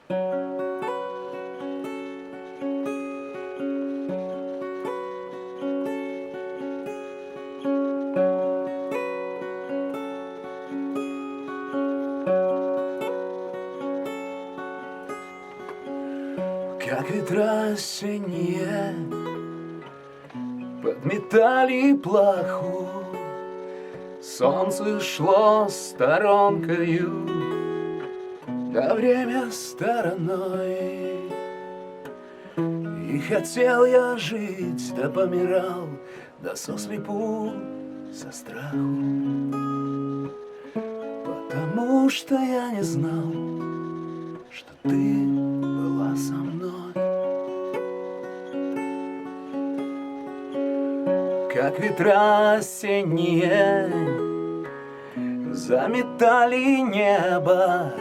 Как ветра осенние подметали плаху, солнце шло сторонкою, да время стороной. И хотел я жить, да помирал, да сослепу со страху, потому что я не знал, что ты была со мной. Как ветра осенние заметали небо,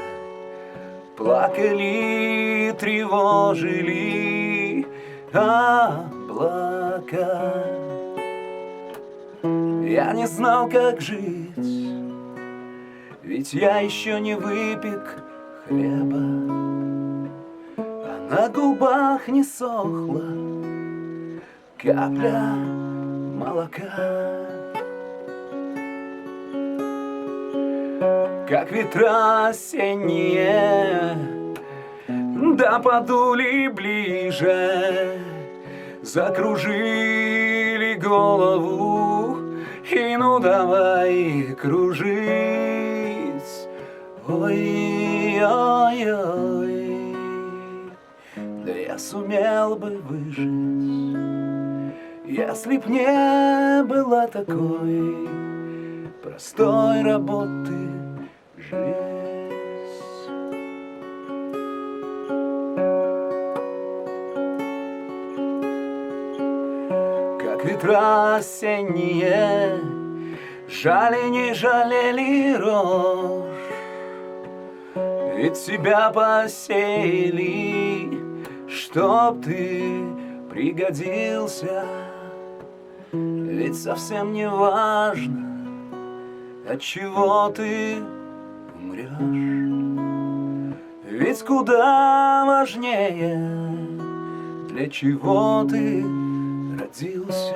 плакали, тревожили облака. Я не знал, как жить, ведь я еще не выпек хлеба, а на губах не сохла капля молока. Как ветра осенние, да подули ближе, закружили голову, и ну давай кружить. Ой-ой-ой, да я сумел бы выжить, если б не была такой простой работы жизнь. Как ветра осенние жали, не жалели рожь, ведь себя посеяли, чтоб ты пригодился. Ведь совсем не важно, от чего ты умрешь, ведь куда важнее, для чего ты родился.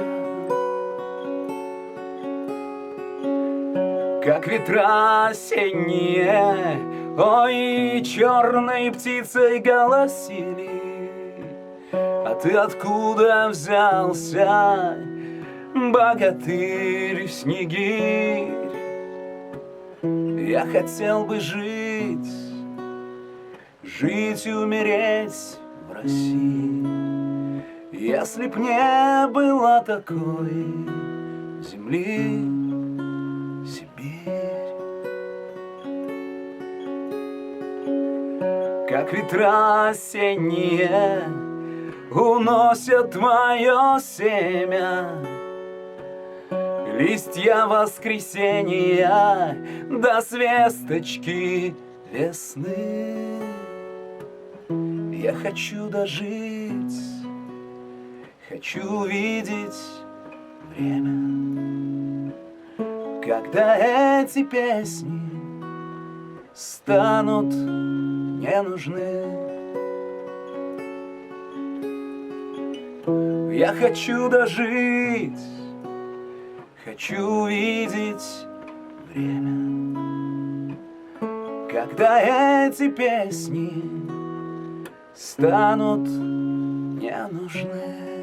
Как ветра осенние, ой, черной птицей голосили, а ты откуда взялся, богатырь, снегирь? Я хотел бы жить, жить и умереть в России, если б не было такой земли Сибирь. Как ветра осенние уносят мое семя, листья воскресенья до свесточки весны. Я хочу дожить, хочу видеть время, когда эти песни станут не нужны. Я хочу дожить, хочу видеть время, когда эти песни станут не нужны.